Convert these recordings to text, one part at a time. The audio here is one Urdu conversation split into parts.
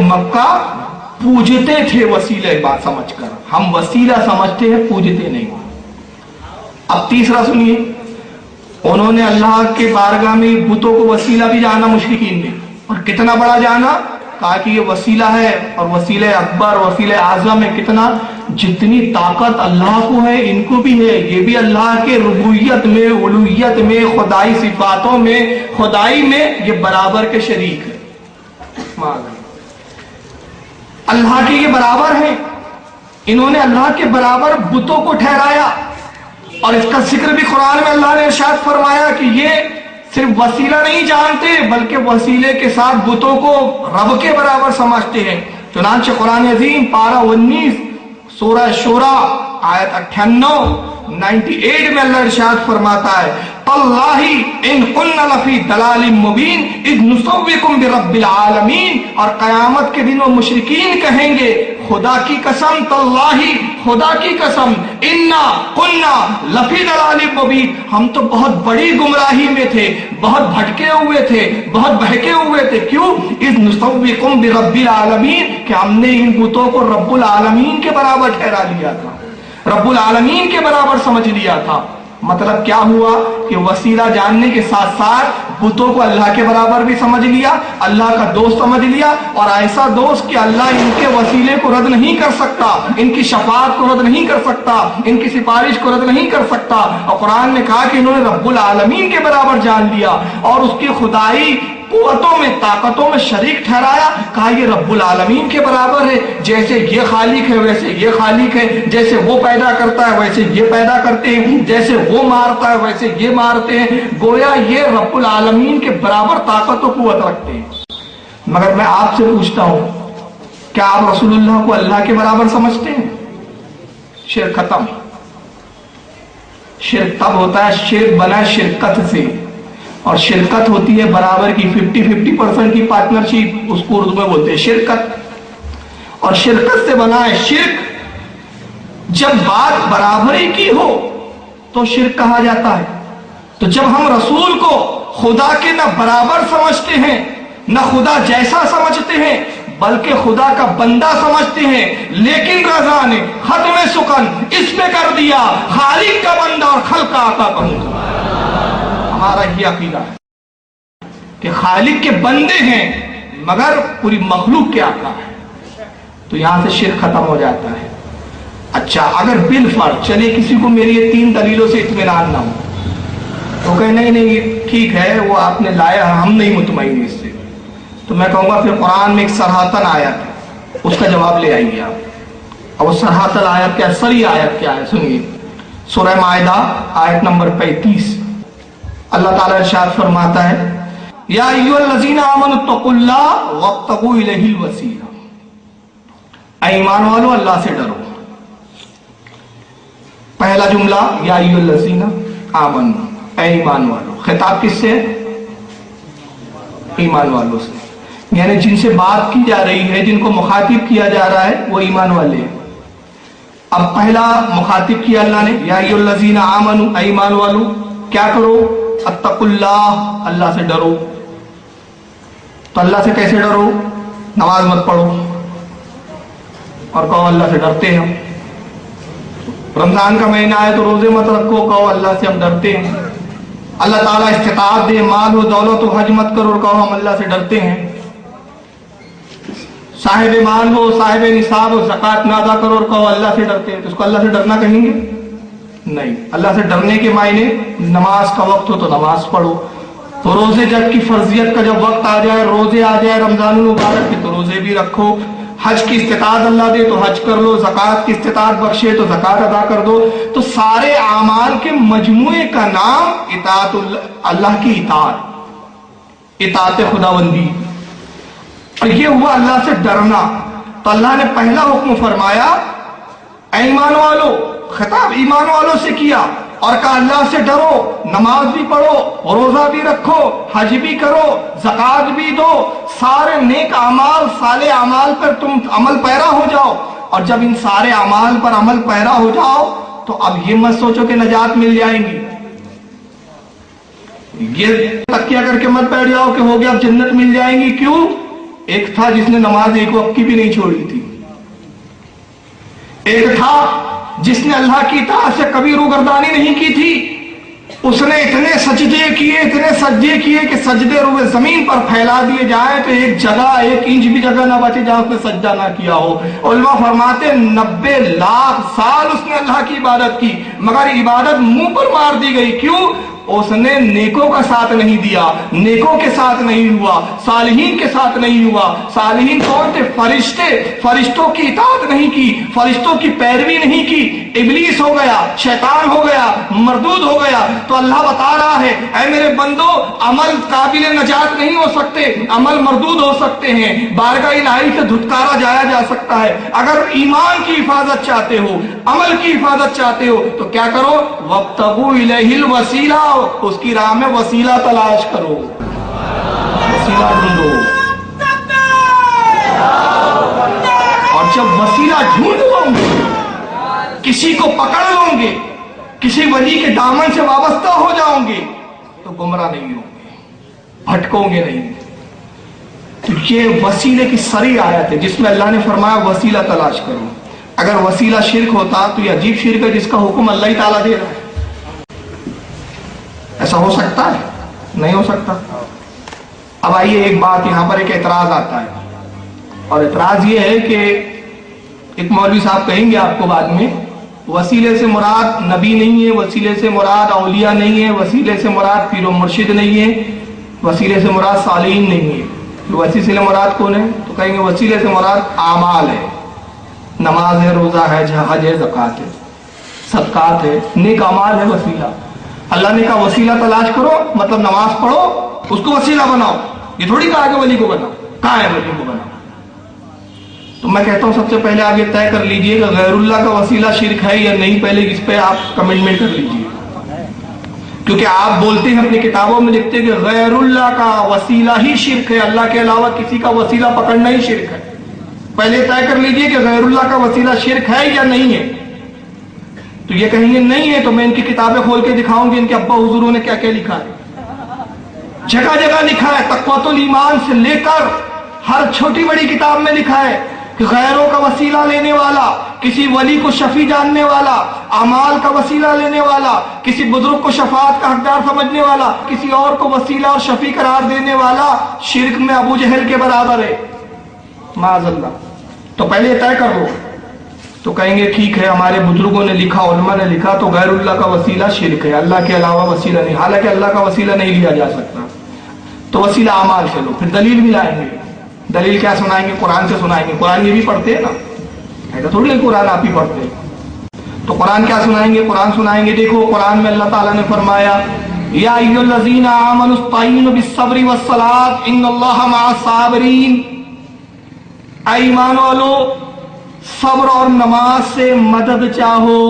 مکہ پوجتے تھے وسیلہ بات سمجھ کر، ہم وسیلہ سمجھتے ہیں، پوجتے نہیں۔ اب تیسرا سنیے، انہوں نے اللہ کے بارگاہ میں بتوں کو وسیلہ بھی جانا مشرکین نے، اور کتنا بڑا جانا، کہا کہ یہ وسیلہ ہے اور وسیلہ اکبر وسیلہ اعظم ہے۔ کتنا، جتنی طاقت اللہ کو ہے ان کو بھی ہے، یہ بھی اللہ کے ربوبیت میں، الوہیت میں، خدائی صفاتوں میں، خدائی میں یہ برابر کے شریک ہے۔ اللہ کے یہ برابر ہیں، انہوں نے اللہ کے برابر بتوں کو ٹھہرایا، اور اس کا ذکر بھی قرآن میں اللہ نے ارشاد فرمایا کہ یہ صرف وسیلہ نہیں جانتے بلکہ وسیلے کے ساتھ بتوں کو رب کے برابر سمجھتے ہیں۔ چنانچہ قرآن عظیم پارہ 19 سورہ شورى آیت 98 میں اللہ ارشاد فرماتا ہے تاللہ ان کن لفی ضلال مبین اذ نسویکم برب العالمین، اور قیامت کے دن وہ مشرکین کہیں گے خدا کی قسم، تاللہ خدا کی قسم، انا کنا لفی ضلال مبین، ہم تو بہت بڑی گمراہی میں تھے، بہت بھٹکے ہوئے تھے، بہت بہکے ہوئے تھے۔ کیوں؟ اذ نسویکم برب العالمین، کہ ہم نے ان بتوں کو رب العالمین کے برابر ٹھہرا لیا تھا، رب العالمین کے برابر سمجھ لیا تھا۔ مطلب کیا ہوا کہ وسیلہ جاننے کے ساتھ ساتھ بتوں کو اللہ کے برابر بھی سمجھ لیا، اللہ کا دوست سمجھ لیا، اور ایسا دوست کہ اللہ ان کے وسیلے کو رد نہیں کر سکتا، ان کی شفاعت کو رد نہیں کر سکتا، ان کی سفارش کو رد نہیں کر سکتا۔ اور قرآن نے کہا کہ انہوں نے رب العالمین کے برابر جان لیا اور اس کی خدائی قوتوں میں، طاقتوں میں شریک ٹھہرایا، کہا یہ رب العالمین کے برابر ہے، جیسے یہ خالق ہے ویسے یہ خالق ہے، جیسے وہ پیدا کرتا ہے ویسے یہ پیدا کرتے ہیں، جیسے وہ مارتا ہے ویسے یہ مارتے ہیں، گویا یہ رب العالمین کے برابر طاقت و قوت رکھتے ہیں۔ مگر میں آپ سے پوچھتا ہوں، کیا آپ رسول اللہ کو اللہ کے برابر سمجھتے ہیں؟ شرک ختم۔ شرک تب ہوتا ہے، شرک بنا شرکت سے، اور شرکت ہوتی ہے برابر کی 50-50% کی پارٹنرشپ، اس کو اردو میں بولتے ہیں شرکت، اور شرکت سے بنا ہے شرک۔ جب بات برابری کی ہو تو شرک کہا جاتا ہے۔ تو جب ہم رسول کو خدا کے نہ برابر سمجھتے ہیں نہ خدا جیسا سمجھتے ہیں بلکہ خدا کا بندہ سمجھتے ہیں، لیکن رضا نے ختم سکن اس میں کر دیا خالق کا بندہ اور خلق کا آقا بنوں گا۔ ہمارا یہ عقیدہ ہے کہ خالق کے بندے ہیں مگر پوری مخلوق کے آقا ہے، تو یہاں سے شرک ختم ہو جاتا ہے۔ اچھا، اگر بالفرض چلے کسی کو میری یہ 3 دلیلوں سے اطمینان نہ ہو تو کہ نہیں ٹھیک ہے وہ آپ نے لایا، ہم نہیں مطمئن اس سے، تو میں کہوں گا پھر قرآن میں ایک سراہتن آیت ہے، اس کا جواب لے آئیے آپ۔ اور وہ سراہتن آیت کیا، سری آیت کیا ہے سنیے، سورہ مائدہ آیت نمبر 35، اللہ تعالیٰ ارشاد فرماتا ہے یا ایھا الذین آمنوا اتقوا اللہ وابتغوا الیہ الوسیلہ، اے ایمان والو اللہ سے ڈرو۔ پہلا جملہ یا ایھا الذین آمنوا، اے ایمان والو، خطاب کس سے؟ ایمان والوں سے، یعنی جن سے بات کی جا رہی ہے، جن کو مخاطب کیا جا رہا ہے وہ ایمان والے ہیں۔ اب پہلا مخاطب کیا اللہ نے، یا ایھا الذین آمنوا، اے ایمان والو، کیا کرو؟ اتقوا اللہ، اللہ سے ڈرو۔ تو اللہ سے کیسے ڈرو؟ نماز مت پڑھو اور کہو اللہ سے ڈرتے ہیں۔ رمضان کا مہینہ ہے تو روزے مت رکھو، کہو اللہ سے ہم ڈرتے ہیں۔ اللہ تعالیٰ استطاعت دے، مال و دولت و حج مت کرو اور کہو ہم اللہ سے ڈرتے ہیں۔ صاحب مال ہو، صاحب نصاب ہو، زکوٰۃ نہ ادا کرو اور کہو اللہ سے ڈرتے ہیں، تو اس کو اللہ سے ڈرنا کہیں گے؟ نہیں۔ اللہ سے ڈرنے کے معنی نماز کا وقت ہو تو نماز پڑھو، تو روزے جب کی فرضیت کا جب وقت آ جائے، روزے آ جائے رمضان المبارک کے، تو روزے بھی رکھو۔ حج کی استطاعت اللہ دے تو حج کر لو، زکوٰۃ کی استطاعت بخشے تو زکوٰۃ ادا کر دو۔ تو سارے اعمال کے مجموعے کا نام اطاعت اللہ کی اطاعت خداوندی، اور یہ ہوا اللہ سے ڈرنا۔ تو اللہ نے پہلا حکم فرمایا اے ایمان والو، خطاب ایمان والوں سے کیا اور کہا اللہ سے ڈرو، نماز بھی پڑھو، روزہ بھی رکھو، حج بھی کرو، زکوٰۃ بھی دو، سارے نیک اعمال، صالح اعمال پر تم عمل پیرا ہو جاؤ۔ اور جب ان سارے اعمال پر عمل پیرا ہو جاؤ تو اب یہ مت سوچو کہ نجات مل جائیں گی، یہ تکیہ کر کے مت بیٹھ جاؤ کہ ہو گیا اب جنت مل جائیں گی۔ کیوں؟ ایک تھا جس نے نماز ایک وقت کی بھی نہیں چھوڑی تھی، ایک تھا جس نے اللہ کی اطاعت سے کبھی روگردانی نہیں کی تھی، اس نے اتنے سجدے کیے کہ سجدے روئے زمین پر پھیلا دیے جائیں تو ایک جگہ، ایک انچ بھی جگہ نہ بچے جہاں اس نے سجدہ نہ کیا ہو۔ علماء فرماتے 90 لاکھ سال اس نے اللہ کی عبادت کی، مگر عبادت منہ پر مار دی گئی۔ کیوں؟ اس نے نیکوں کا ساتھ نہیں دیا، نیکوں کے ساتھ نہیں ہوا، صالحین کے ساتھ نہیں ہوا۔ صالحین کون تھے؟ فرشتے، فرشتوں کی اطاعت نہیں کی، فرشتوں کی پیروی نہیں کی، ابلیس ہو گیا، شیطان ہو گیا، مردود ہو گیا۔ تو اللہ بتا رہا ہے اے میرے بندو، عمل قابل نجات نہیں ہو سکتے، عمل مردود ہو سکتے ہیں، بارگاہ الہی سے دھتکارا جایا جا سکتا ہے۔ اگر ایمان کی حفاظت چاہتے ہو، عمل کی حفاظت چاہتے ہو تو کیا کرو؟ وابتغوا الیہ الوسیلہ، اس کی راہ میں وسیلہ تلاش کرو، وسیلہ ڈھونڈو۔ اور جب وسیلہ ڈھونڈ لو گے، کسی کو پکڑ لو گے، کسی ولی کے دامن سے وابستہ ہو جاؤ گے تو گمراہ نہیں ہوں گے، بھٹکو گے نہیں۔ تو یہ وسیلے کی سری آیت ہے جس میں اللہ نے فرمایا وسیلہ تلاش کرو۔ اگر وسیلہ شرک ہوتا تو یہ عجیب شرک ہے جس کا حکم اللہ ہی تعالیٰ دے رہا ہے۔ ایسا ہو سکتا ہے؟ نہیں ہو سکتا۔ اب آئیے ایک بات، یہاں پر ایک اعتراض آتا ہے، اور اعتراض یہ ہے کہ ایک مولوی صاحب کہیں گے آپ کو بعد میں، وسیلے سے مراد نبی نہیں ہے، وسیلے سے مراد اولیاء نہیں ہے، وسیلے سے مراد پیر و مرشد نہیں ہے، وسیلے سے مراد صالحین نہیں ہے۔ وسیلے سے مراد کون ہے؟ تو کہیں گے وسیلے سے مراد اعمال ہے، نماز ہے، روزہ ہے، حج ہے، زکوٰۃ ہے، صدقات ہے، نیک اعمال ہے وسیلہ۔ اللہ نے کہا وسیلہ تلاش کرو، مطلب نماز پڑھو، اس کو وسیلہ بناؤ۔ یہ تھوڑی کہا کہ ولی کو بناؤ، کہاں ہے ولی کو بناؤ؟ تو میں کہتا ہوں سب سے پہلے آپ یہ طے کر لیجئے کہ غیر اللہ کا وسیلہ شرک ہے یا نہیں، پہلے اس پہ آپ کمنٹمنٹ کر لیجئے، کیونکہ آپ بولتے ہیں اپنی کتابوں میں لکھتے ہیں کہ غیر اللہ کا وسیلہ ہی شرک ہے، اللہ کے علاوہ کسی کا وسیلہ پکڑنا ہی شرک ہے۔ پہلے طے کر لیجئے کہ غیر اللہ کا وسیلہ شرک ہے یا نہیں ہے۔ تو یہ کہیں گے نہیں ہے تو میں ان کی کتابیں کھول کے دکھاؤں گی ان کے ابا حضوروں نے کیا کیا لکھا ہے۔ جگہ جگہ لکھا ہے، تقویۃ الایمان سے لے کر ہر چھوٹی بڑی کتاب میں لکھا ہے کہ غیروں کا وسیلہ لینے والا، کسی ولی کو شفیع جاننے والا، اعمال کا وسیلہ لینے والا، کسی بزرگ کو شفاعت کا حقدار سمجھنے والا، کسی اور کو وسیلہ اور شفیع قرار دینے والا شرک میں ابو جہل کے برابر ہے، معاذ اللہ۔ تو پہلے طے کر لو۔ تو کہیں گے ٹھیک ہے، ہمارے بزرگوں نے لکھا، علماء نے لکھا، تو غیر اللہ کا وسیلہ شرک ہے، اللہ کے علاوہ وسیلہ نہیں، حالانکہ اللہ کا وسیلہ نہیں لیا جا سکتا۔ تو وسیلہ اعمال سے لو، پھر دلیل بھی لائیں گے۔ دلیل کیا سنائیں گے؟ قرآن سے سنائیں گے۔ قرآن یہ بھی پڑھتے ہیں نا، ایسا تھوڑی ہے قرآن آپ ہی پڑھتے ہیں۔ تو قرآن کیا سنائیں گے؟ قرآن سنائیں گے۔ دیکھو قرآن میں اللہ تعالیٰ نے فرمایا یا ایھا الذین آمنوا استعینوا بالصبر والصلاۃ ان اللہ مع الصابرین، اے ایمان والو صبر اور نماز سے مدد چاہو،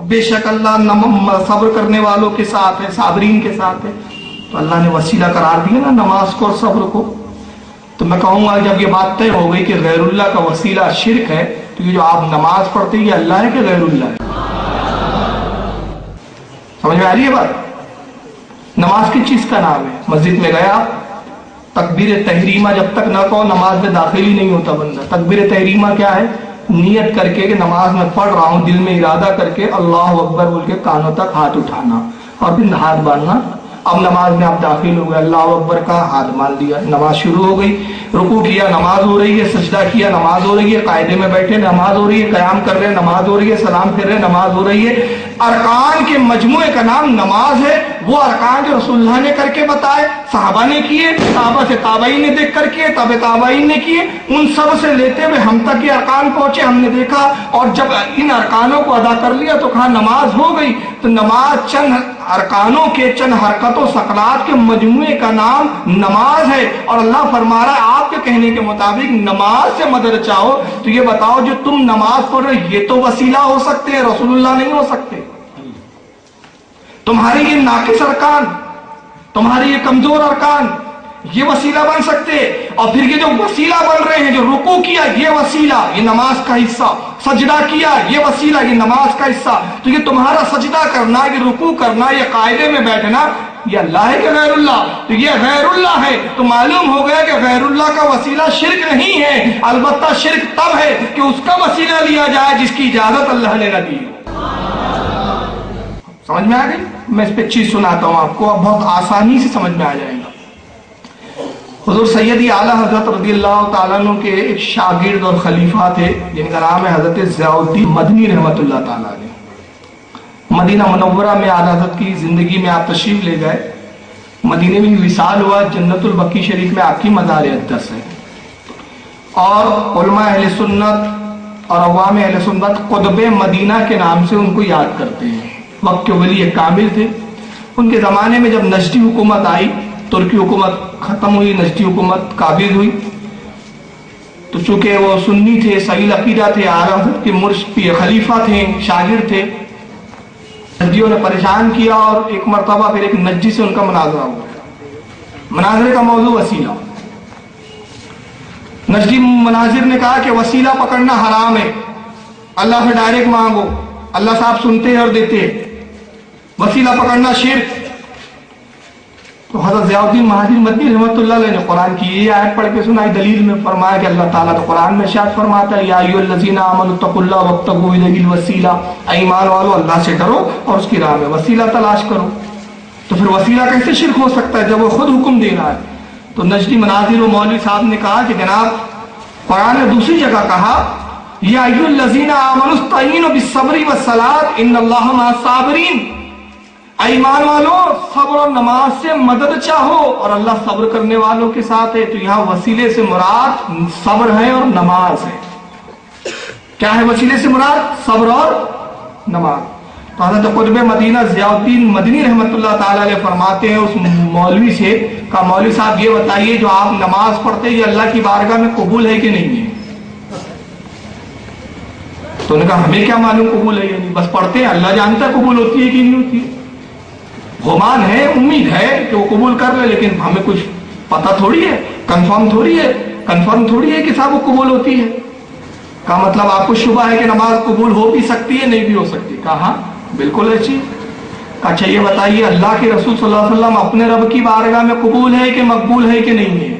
بے شک اللہ صبر کرنے والوں کے ساتھ ہے، صابرین کے ساتھ ہے۔ تو اللہ نے وسیلہ قرار دیا نا نماز کو اور صبر کو۔ تو میں کہوں گا جب یہ بات طے ہو گئی کہ غیر اللہ کا وسیلہ شرک ہے، تو یہ جو آپ نماز پڑھتے ہیں یہ اللہ ہے کہ غیر اللہ ہے؟ سمجھ میں آ رہی ہے بات؟ نماز کس چیز کا نام ہے؟ مسجد میں گیا، تکبیر تحریمہ جب تک نہ کہو نماز میں داخل ہی نہیں ہوتا بندہ۔ تکبیر تحریمہ کیا ہے؟ نیت کر کے کہ نماز میں پڑھ رہا ہوں، دل میں ارادہ کر کے اللہ اکبر بول کے کانوں تک ہاتھ اٹھانا اور پھر ہاتھ باندھنا۔ اب نماز میں آپ داخل ہو گئے، اللہ اکبر کا ہاتھ باندھ دیا، نماز شروع ہو گئی، رکوع کیا نماز ہو رہی ہے، سجدہ کیا نماز ہو رہی ہے، قاعدے میں بیٹھے نماز ہو رہی ہے، قیام کر رہے نماز ہو رہی ہے، سلام پھر رہے نماز ہو رہی ہے۔ ارکان کے مجموعے کا نام نماز ہے۔ وہ ارکان جو رسول اللہ نے کر کے بتائے، صحابہ نے کیے، صحابہ سے تابعین نے دیکھ کر کیے، تابع تابعین نے کیے، ان سب سے لیتے ہوئے ہم تک یہ ارکان پہنچے، ہم نے دیکھا، اور جب ان ارکانوں کو ادا کر لیا تو کہا نماز ہو گئی۔ تو نماز چند ارکانوں کے، چند حرکتوں سقلات کے مجموعے کا نام نماز ہے، اور اللہ فرما رہا ہے آپ کے کہنے کے مطابق نماز سے مدد چاہو۔ تو یہ بتاؤ جو تم نماز پڑھ رہے یہ تو وسیلہ ہو سکتے ہیں، رسول اللہ نہیں ہو سکتے۔ تمہارے یہ ناقص ارکان، تمہارے یہ کمزور ارکان یہ وسیلہ بن سکتے، اور پھر یہ جو وسیلہ بن رہے ہیں، جو رکوع کیا یہ وسیلہ، یہ نماز کا حصہ، سجدہ کیا یہ وسیلہ، یہ نماز کا حصہ۔ تو یہ تمہارا سجدہ کرنا، یہ رکوع کرنا، یہ قاعدے میں بیٹھنا یہ اللہ ہے کہ غیر اللہ؟ تو یہ غیر اللہ ہے، تو معلوم ہو گیا کہ غیر اللہ کا وسیلہ شرک نہیں ہے، البتہ شرک تب ہے کہ اس کا وسیلہ لیا جائے جس کی اجازت اللہ نے نہ دی۔ سمجھ میں آ گئی؟ میں اس پہ چیز سناتا ہوں آپ کو، اب بہت آسانی سے سمجھ میں آ جائے گا۔ حضور سیدی اعلیٰ حضرت رضی اللہ تعالیٰ عنہ کے ایک شاگرد اور خلیفہ تھے جن کا نام ہے حضرت ضیاء الدین مدنی رحمۃ اللہ تعالیٰ علیہ۔ مدینہ منورہ میں اعلیٰ حضرت کی زندگی میں آپ تشریف لے گئے، مدینے میں وصال ہوا، جنت البقیع شریف میں آپ کی مزار اقدس ہے، اور علماء اہل سنت اور عوام اہل سنت قطب مدینہ کے نام سے ان کو یاد کرتے ہیں۔ وقت کے ولی کامل تھے۔ ان کے زمانے میں جب نجدی حکومت آئی، ترکی حکومت ختم ہوئی، نجدی حکومت قابض ہوئی، تو چونکہ وہ سنی تھے، صحیح عقیدہ تھے، اعلیٰ حضرت کے مرشد خلیفہ تھے، شاگرد تھے، نجدیوں نے پریشان کیا اور ایک مرتبہ پھر ایک نجدی سے ان کا مناظرہ ہوا۔ مناظرے کا موضوع وسیلہ۔ نجدی مناظر نے کہا کہ وسیلہ پکڑنا حرام ہے، اللہ سے ڈائریکٹ مانگو، اللہ صاحب سنتے ہیں اور دیتے ہیں، وسیلہ پکڑنا شرک۔ تو حضرت ضیاء الدین مہاجر مدنی رحمۃ اللہ علیہ نے قرآن کی یہ آیت پڑھ کے سنائی، دلیل میں فرمایا کہ اللہ تعالیٰ تو قرآن میں ارشاد فرماتا ہے یا ایھا الذین آمنوا اتقوا اللہ وابتغوا الیہ الوسیلہ، اے ایمان والو اللہ سے ڈرو اور اس کی راہ میں وسیلہ تلاش کرو۔ تو پھر وسیلہ کیسے شرک ہو سکتا ہے جب وہ خود حکم دے رہا ہے؟ تو نجدی مناظر و مولوی صاحب نے کہا کہ جناب قرآن نے دوسری جگہ کہا یا ایھا الذین آمنوا استعینوا بالصبر والصلاۃ ان اللہ مع الصابرین، ایمان والو صبر اور نماز سے مدد چاہو اور اللہ صبر کرنے والوں کے ساتھ ہے۔ تو یہاں وسیلے سے مراد صبر ہے اور نماز ہے۔ کیا ہے وسیلے سے مراد؟ صبر اور نماز۔ تو حضرت قطب مدینہ ضیاء الدین مدنی رحمۃ اللہ تعالیٰ علیہ فرماتے ہیں اس مولوی سے، کہا مولوی صاحب یہ بتائیے جو آپ نماز پڑھتے یہ اللہ کی بارگاہ میں قبول ہے کہ نہیں ہے؟ تو انہوں نے کہا ہمیں کیا معلوم قبول ہے یا نہیں، بس پڑھتے ہیں، اللہ جانتا ہے قبول ہوتی ہے کہ نہیں ہوتی ہے، گمان ہے، امید ہے کہ وہ قبول کر لے، لیکن ہمیں کچھ پتہ تھوڑی ہے، کنفرم تھوڑی ہے کہ صاحب وہ قبول ہوتی ہے۔ کا مطلب آپ کو شبہ ہے کہ نماز قبول ہو بھی سکتی ہے نہیں بھی ہو سکتی؟ کہا ہاں بالکل ایسی۔ اچھا یہ بتائیے اللہ کے رسول صلی اللہ علیہ وسلم اپنے رب کی بارگاہ میں قبول ہے کہ مقبول ہے کہ نہیں ہے؟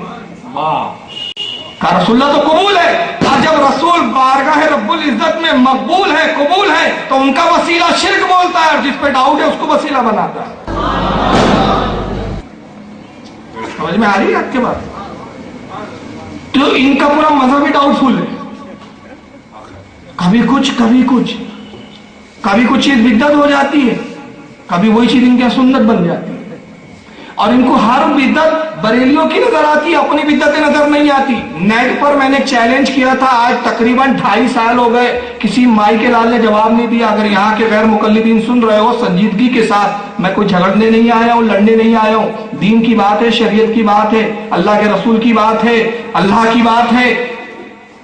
کہا رسول اللہ تو قبول ہے۔ کہا جب رسول بارگاہ رب العزت میں مقبول ہے، قبول ہے، تو ان کا وسیلہ شرک بولتا ہے اور جس پہ ڈاؤٹ ہے اس کو وسیلہ بناتا ہے۔ سمجھ میں آ رہی ہے آپ کے بات؟ تو ان کا پورا مذہب ہی ڈاؤٹ فل ہے، کبھی کچھ چیز بدعت ہو جاتی ہے، کبھی وہی چیز ان کی سنت بن جاتی ہے، اور ان کو ہر بدعت بریلیوں کی نظر آتی ہے، اپنی بدعتیں نظر نہیں آتی۔ نیٹ پر میں نے چیلنج کیا تھا، آج تقریباً 2.5 سال ہو گئے، کسی مائی کے لال نے جواب نہیں دیا۔ اگر یہاں کے غیر مقلدین سن رہے ہو سنجیدگی کے ساتھ، میں کوئی جھگڑنے نہیں آیا ہوں، لڑنے نہیں آیا ہوں، دین کی بات ہے، شریعت کی بات ہے، اللہ کے رسول کی بات ہے، اللہ کی بات ہے۔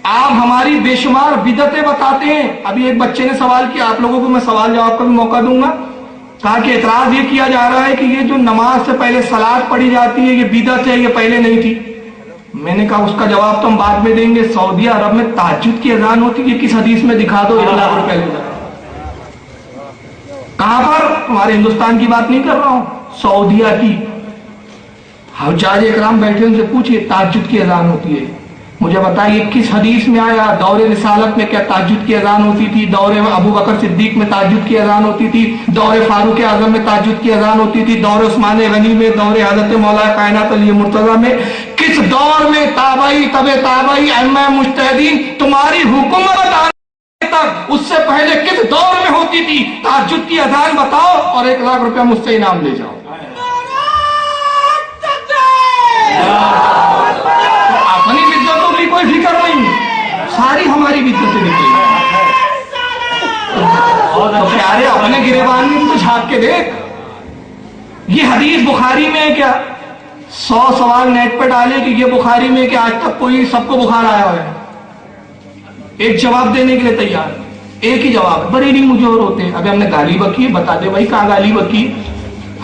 آپ ہماری بے شمار بدعتیں بتاتے ہیں۔ ابھی ایک بچے نے سوال کیا، آپ لوگوں کو میں سوال جواب کا بھی موقع دوں گا۔ کہا کہ اعتراض یہ کیا جا رہا ہے کہ یہ جو نماز سے پہلے صلاۃ پڑھی جاتی ہے یہ بدعت ہے، یہ پہلے نہیں تھی۔ میں نے کہا اس کا جواب تو ہم بعد میں دیں گے، سعودی عرب میں تہجد کی اذان ہوتی ہے، کس حدیث میں دکھا دو، 1 لاکھ روپے لے جائے۔ کہاں پر؟ ہمارے ہندوستان کی بات نہیں کر رہا ہوں، سعودیہ کی۔ حجاج اکرام بیٹھے ان سے پوچھئے تہجد کی اذان ہوتی ہے، مجھے بتائیے کس حدیث میں آیا؟ دور رسالت میں کیا تہجد کی اذان ہوتی تھی؟ دور ابو بکر صدیق میں تہجد کی اذان ہوتی تھی؟ دور فاروق اعظم میں تہجد کی اذان ہوتی تھی؟ دور عثمان غنی میں؟ دور حضرت مولا کائنات علی مرتضیٰ میں؟ کس دور میں تابعی، تبع تابعی، ائمہ مجتہدین تمہاری حکومت آنے تک اس سے پہلے کس دور میں ہوتی تھی؟ تہجد کی اذان بتاؤ اور 1 لاکھ روپیہ مجھ سے انعام لے جاؤ۔ اپنی بدعتوں کی کوئی فکر نہیں، ساری ہماری بدعتیں نکلی۔ تو پیارے اپنے گریبان میں تو جھانک کے دیکھ، یہ حدیث بخاری میں ہے کیا؟ 100 سوال نیٹ پہ ڈالے کہ یہ بخاری میں کہ آج تک کوئی سب کو بخار آیا ہوا ہے، ایک جواب دینے کے لیے تیار، ایک ہی جواب ہے۔ بریلی مجھے اور ہوتے ہیں، ابھی ہم نے گالی بکی ہے، بتا دے بھائی کہاں گالی بکی؟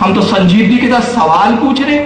ہم تو سنجیدگی کے ساتھ سوال پوچھ رہے۔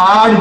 8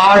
8